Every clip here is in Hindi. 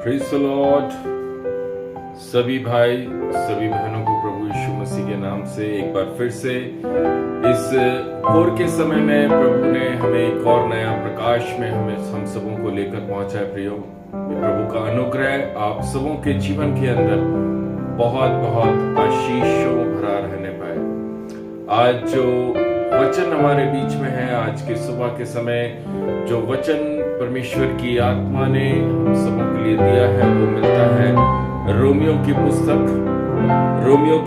Praise the Lord. सभी भाई सभी बहनों को प्रभु यीशु मसीह के नाम से एक बार फिर से इस भोर के समय में प्रभु ने हमें एक और नया प्रकाश में हम सबों को लेकर पहुंचा है। प्रियो, प्रभु का अनुग्रह आप सबों के जीवन के अंदर बहुत बहुत आशीषों भरा रहने पाए। आज जो वचन हमारे बीच में है, आज के सुबह के समय जो वचन परमेश्वर की आत्मा ने हम सबों के लिए दिया है, वो मिलता है रोमियो की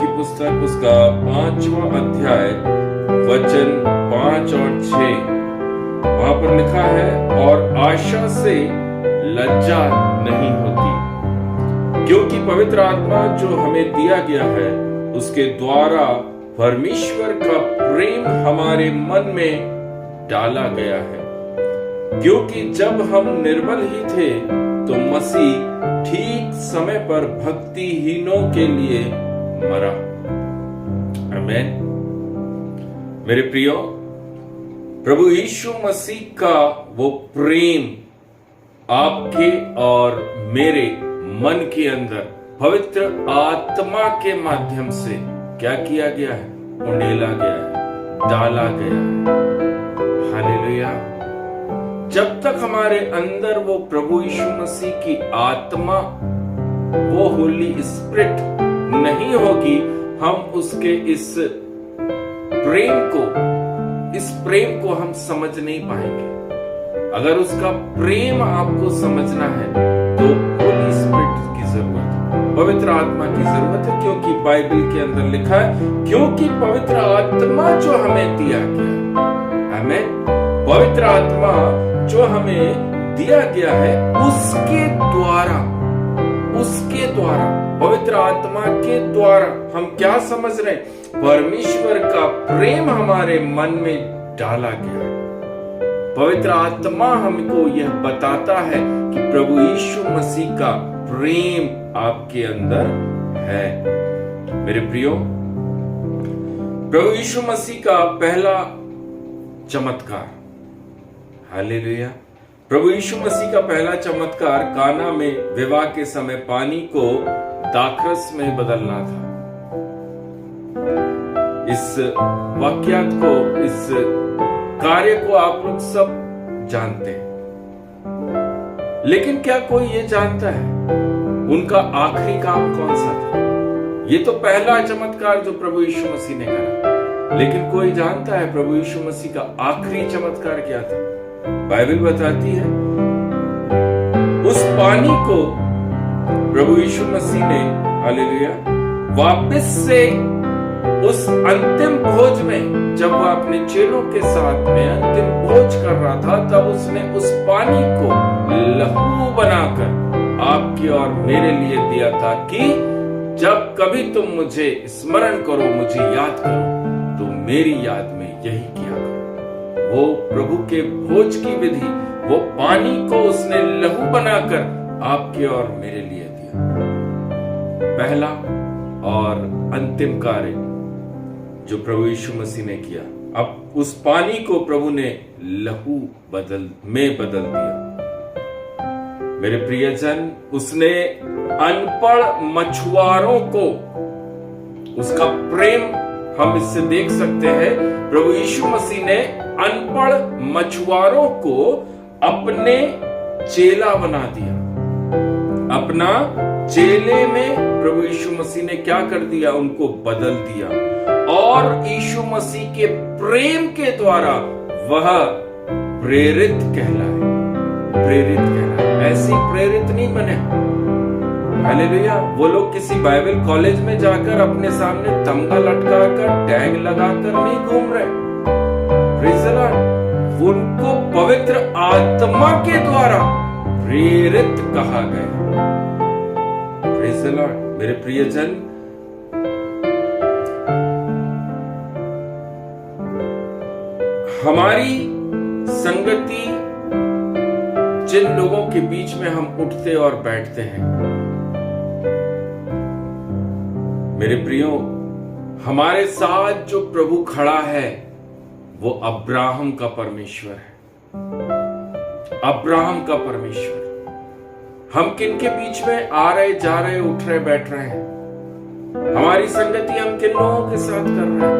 पुस्तक उसका 5वां अध्याय वचन 5 और 6। वहां पर लिखा है, और आशा से लज्जा नहीं होती, क्योंकि पवित्र आत्मा जो हमें दिया गया है उसके द्वारा परमेश्वर का प्रेम हमारे मन में डाला गया है। क्योंकि जब हम निर्बल ही थे तो मसीह ठीक समय पर भक्तिहीनों के लिए मरा। आमीन। मेरे प्रियो, प्रभु यीशु मसीह का वो प्रेम आपके और मेरे मन के अंदर पवित्र आत्मा के माध्यम से क्या किया गया है? उंडेला गया है, डाला गया है। हालेलुया। जब तक हमारे अंदर वो प्रभु यीशु मसीह की आत्मा, वो होली स्पिरिट नहीं होगी, हम उसके इस प्रेम को हम समझ नहीं पाएंगे। अगर उसका प्रेम आपको समझना है तो होली स्पिरिट की जरूरत है, पवित्र आत्मा की जरूरत है। क्योंकि बाइबल के अंदर लिखा है, क्योंकि पवित्र आत्मा जो हमें दिया गया, आमीन, पवित्र आत्मा जो हमें दिया गया है उसके द्वारा पवित्र आत्मा के द्वारा हम क्या समझ रहे हैं? परमेश्वर का प्रेम हमारे मन में डाला गया है। पवित्र आत्मा हमको यह बताता है कि प्रभु यीशु मसीह का प्रेम आपके अंदर है। मेरे प्रियो, प्रभु यीशु मसीह का पहला चमत्कार, हालेलुया, प्रभु यीशु मसीह का पहला चमत्कार काना में विवाह के समय पानी को दाखरस में बदलना था। इस वाक्यात को, इस कार्य को आप लोग सब जानते हैं, लेकिन क्या कोई ये जानता है उनका आखिरी काम कौन सा था? ये तो पहला चमत्कार जो प्रभु यीशु मसीह ने करा, लेकिन कोई जानता है प्रभु यीशु मसीह का आखिरी चमत्कार क्या था? बाइबल बताती है, उस पानी को प्रभु यीशु मसीह ने, हालेलुया, वापस से उस अंतिम भोज में, जब वह अपने चेलों के साथ में अंतिम भोज कर रहा था, तब उसने उस पानी को लहू बनाकर आपके और मेरे लिए दिया था कि जब कभी तुम मुझे स्मरण करो, मुझे याद करो, तो मेरी याद में यही किया करो। वो प्रभु के भोज की विधि, वो पानी को उसने लहू बनाकर आपके और मेरे लिए दिया। पहला और अंतिम कार्य जो प्रभु यीशु मसीह ने किया, अब उस पानी को प्रभु ने लहू में बदल दिया। मेरे प्रियजन, उसने अनपढ़ मछुआरों को, उसका प्रेम हम इससे देख सकते हैं। प्रभु यीशु मसीह ने अनपढ़ मछुआरों को अपने चेला बना दिया। अपना चेले में प्रभु यीशु मसीह ने क्या कर दिया? उनको बदल दिया। और यीशु मसीह के प्रेम के द्वारा वह प्रेरित कहलाए। ऐसे प्रेरित नहीं बने, हालेलुया। वो लोग किसी बाइबल कॉलेज में जाकर अपने सामने तमगा लटकाकर टैग लगाकर नहीं घूम रहे। Praise the Lord. उनको पवित्र आत्मा के द्वारा प्रेरित कहा गया। Praise the Lord. मेरे प्रियजन, हमारी संगति जिन लोगों के बीच में हम उठते और बैठते हैं, मेरे प्रियो, हमारे साथ जो प्रभु खड़ा है वो अब्राहम का परमेश्वर है। अब्राहम का परमेश्वर। हम किन के बीच में आ रहे, जा रहे, उठ रहे, बैठ रहे हैं? हमारी संगति हम किन लोगों के साथ कर रहे हैं?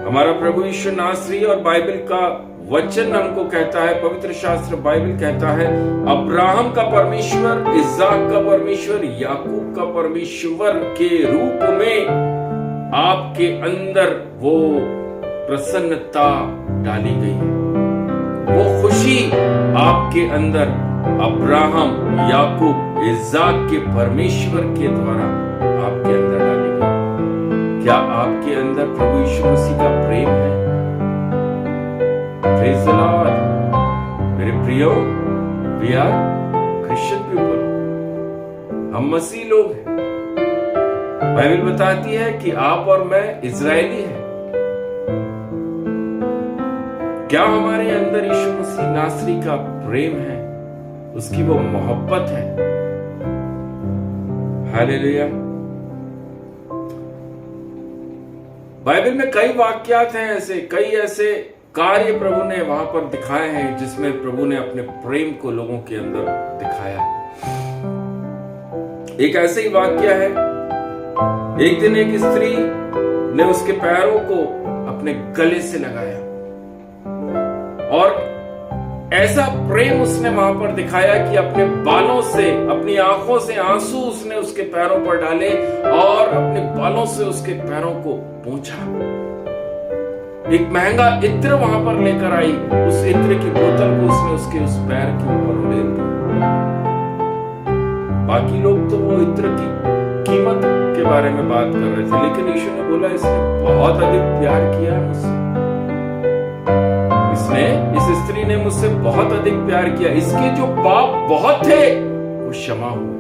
हमारा प्रभु यीशु नासरी और बाइबल का वचन हमको कहता है, पवित्र शास्त्र बाइबल कहता है, अब्राहम का परमेश्वर, इस्हाक का परमेश्वर, याकूब का परमेश्वर के रूप में आपके अंदर वो प्रसन्नता डाली गई है। वो खुशी आपके अंदर अब्राहम, याकूब, इस्हाक के परमेश्वर के द्वारा आपके अंदर डाली गई। क्या आपके अंदर प्रभु यीशु मसीह का प्रेम है? Praise the Lord. मेरे प्रियो, वी आर क्रिश्चियन पीपल, हम मसीह लोग हैं। बाइबल बताती है कि आप और मैं इजरायली हैं। क्या हमारे अंदर यीशु मसीह नासरी का प्रेम है? उसकी वो मोहब्बत है? हालेलुया। बाइबल में कई वाक्यात हैं ऐसे, कई ऐसे कार्य प्रभु ने वहां पर दिखाए हैं जिसमें प्रभु ने अपने प्रेम को लोगों के अंदर दिखाया। एक ऐसे ही वाक्य है, एक दिन एक स्त्री ने उसके पैरों को अपने गले से लगाया और ऐसा प्रेम उसने वहां पर दिखाया कि अपने बालों से, अपनी आंखों से आंसू उसने उसके पैरों पर डाले और अपने बालों से उसके पैरों को पोंछा। एक महंगा इत्र वहां पर लेकर आई, उस इत्र की बोतल को उसने उसके उस पैर के ऊपर उड़ेल दिया। बाकी लोग तो वो इत्र की कीमत के बारे में बात कर रहे थे, लेकिन यीशु ने बोला इसने बहुत अधिक प्यार किया मुझसे, इस स्त्री ने मुझसे बहुत अधिक प्यार किया, इसके जो पाप बहुत थे वो क्षमा हुए,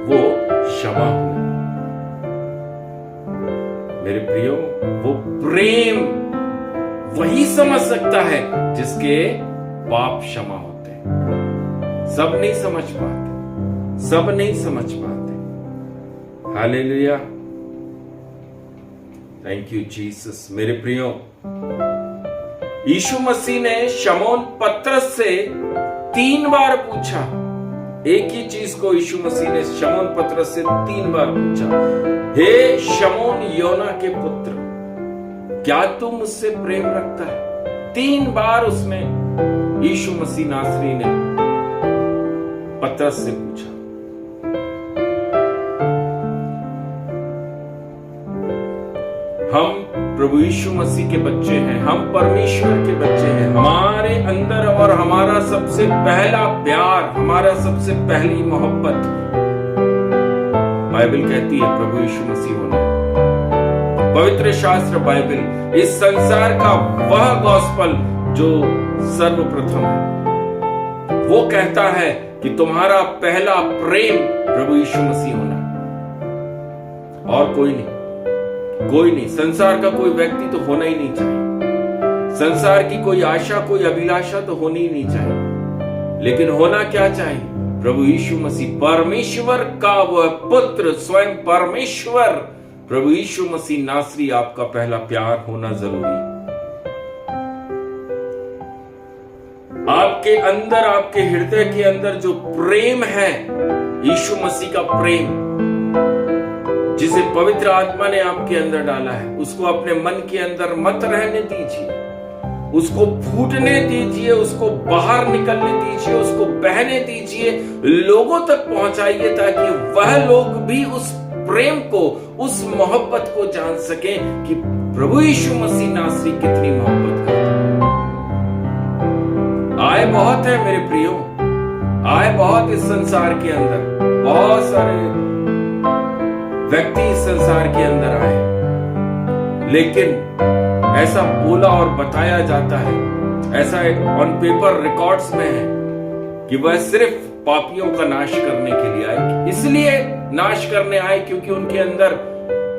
वो क्षमा हुए। मेरे प्रियो, वो प्रेम वही समझ सकता है जिसके पाप क्षमा होते हैं। सब नहीं समझ पाते, सब नहीं समझ पाते। Hallelujah, thank you Jesus. मेरे प्रियो, यीशु मसीह ने शमौन पतरस से 3 बार पूछा, एक ही चीज को यीशु मसीह ने शमौन पतरस से 3 बार पूछा, हे शमौन योना के पुत्र, क्या तू मुझसे प्रेम रखता है? 3 बार उसने यीशु मसीह नासरी ने पतरस से पूछा। हम प्रभु यीशु मसीह के बच्चे हैं, हम परमेश्वर के बच्चे हैं। हमारे अंदर और हमारा सबसे पहला प्यार, हमारा सबसे पहली मोहब्बत, बाइबल कहती है प्रभु यीशु मसीह होना। पवित्र शास्त्र बाइबल इस संसार का वह गॉस्पल जो सर्वप्रथम है, वो कहता है कि तुम्हारा पहला प्रेम प्रभु यीशु मसीह होना, और कोई नहीं, कोई नहीं। संसार का कोई व्यक्ति तो होना ही नहीं चाहिए, संसार की कोई आशा, कोई अभिलाषा तो होनी ही नहीं चाहिए, लेकिन होना क्या चाहिए? प्रभु यीशु मसीह, परमेश्वर का वह पुत्र, स्वयं परमेश्वर प्रभु यीशु मसीह नासरी आपका पहला प्यार होना जरूरी है। आपके अंदर, आपके हृदय के अंदर जो प्रेम है, यीशु मसीह का प्रेम, जिसे पवित्र आत्मा ने आपके अंदर डाला है, उसको अपने मन के अंदर मत रहने दीजिए, उसको फूटने दीजिए, उसको बाहर निकलने दीजिए, उसको बहने दीजिए, लोगों तक पहुंचाइए, ताकि वह लोग भी उस प्रेम को, उस मोहब्बत को जान सके कि प्रभु यीशु मसीह नासरी कितनी मोहब्बत करता है। आए बहुत है मेरे प्रियो, आए बहुत इस संसार के अंदर, बहुत सारे व्यक्ति इस संसार के अंदर आए, लेकिन ऐसा बोला और बताया जाता है, ऐसा ऑन पेपर रिकॉर्ड्स में है कि वह सिर्फ पापियों का नाश करने के लिए आए। इसलिए नाश करने आए क्योंकि उनके अंदर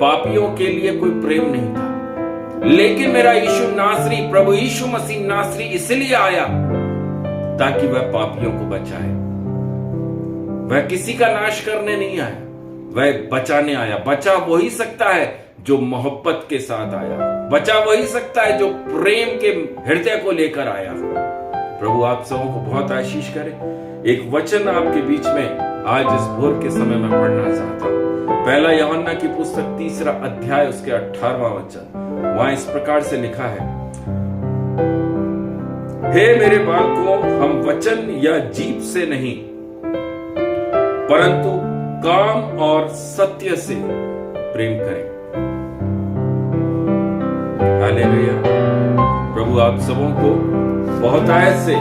पापियों के लिए कोई प्रेम नहीं था। लेकिन मेरा यीशु नासरी, प्रभु यीशु मसीह नासरी इसलिए आया ताकि वह पापियों को बचाए। वह किसी का नाश करने नहीं आया, वह बचाने आया। बचा वही सकता है जो मोहब्बत के साथ आया, बचा वही सकता है जो प्रेम के हृदय को लेकर आया। प्रभु आप सबों को बहुत आशीष करे। एक वचन आपके बीच में आज इस भोर के समय में पढ़ना चाहता हूं। पहला यूहन्ना की पुस्तक 3 अध्याय उसके 18वां वचन, वहां इस प्रकार से लिखा है, हे मेरे बालकों, हम वचन या जीभ से नहीं परंतु काम और सत्य से प्रेम करें। हालेलुया। प्रभु आप सबों को बहुत आयत से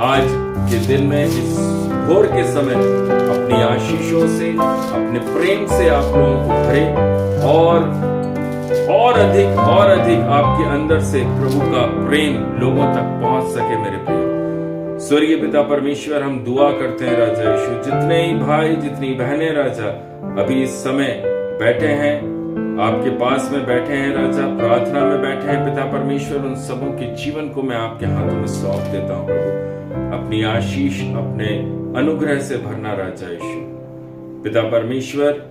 आज के दिन में इस भोर के समय अपनी आशीषों से, अपने प्रेम से आप लोगों को भरे और अधिक आपके अंदर से प्रभु का प्रेम लोगों तक पहुंच सके। मेरे प्रिय स्वर्गीय पिता परमेश्वर, हम दुआ करते हैं राजा यीशु, जितने ही भाई जितनी बहनें राजा अभी इस समय बैठे हैं, आपके पास में बैठे हैं राजा, प्रार्थना में बैठे हैं पिता परमेश्वर, उन सबों के जीवन को मैं आपके हाथों में सौंप देता हूं प्रभु। अपनी आशीष, अपने अनुग्रह से भरना राजा यीशु। पिता परमेश्वर,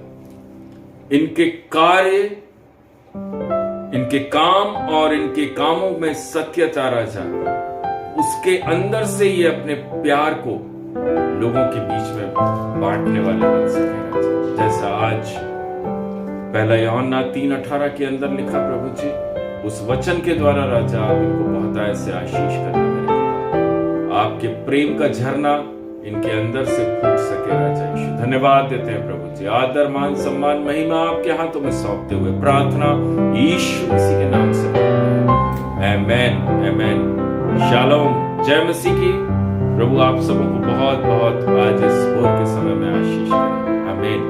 इनके कार्य, इनके काम और इनके कामों में सत्यता राजा, उसके अंदर से ये अपने प्यार को लोगों के बीच में बांटने वाले बन सके राजा। जैसा आज पहला यूहन्ना 3:18 के अंदर लिखा प्रभु जी, उस वचन के द्वारा राजा आप इनको बहुत ऐसे आशीष करना मेरे पिता। आपके प्रेम का झरना इनके अंदर से फूट सके राजा यीशु। धन्यवाद देते हैं प्रभु जी। आदर, मान, सम्मान, महिमा आपके हाथों में सौंपते हुए प्रार्थना यीशु मसीह के नाम से आमेन, आमेन। शालोम, जय मसीह की। प्रभु आप सबों को बहुत बहुत आज इस भोर के समय में आशीष करें। आमीन।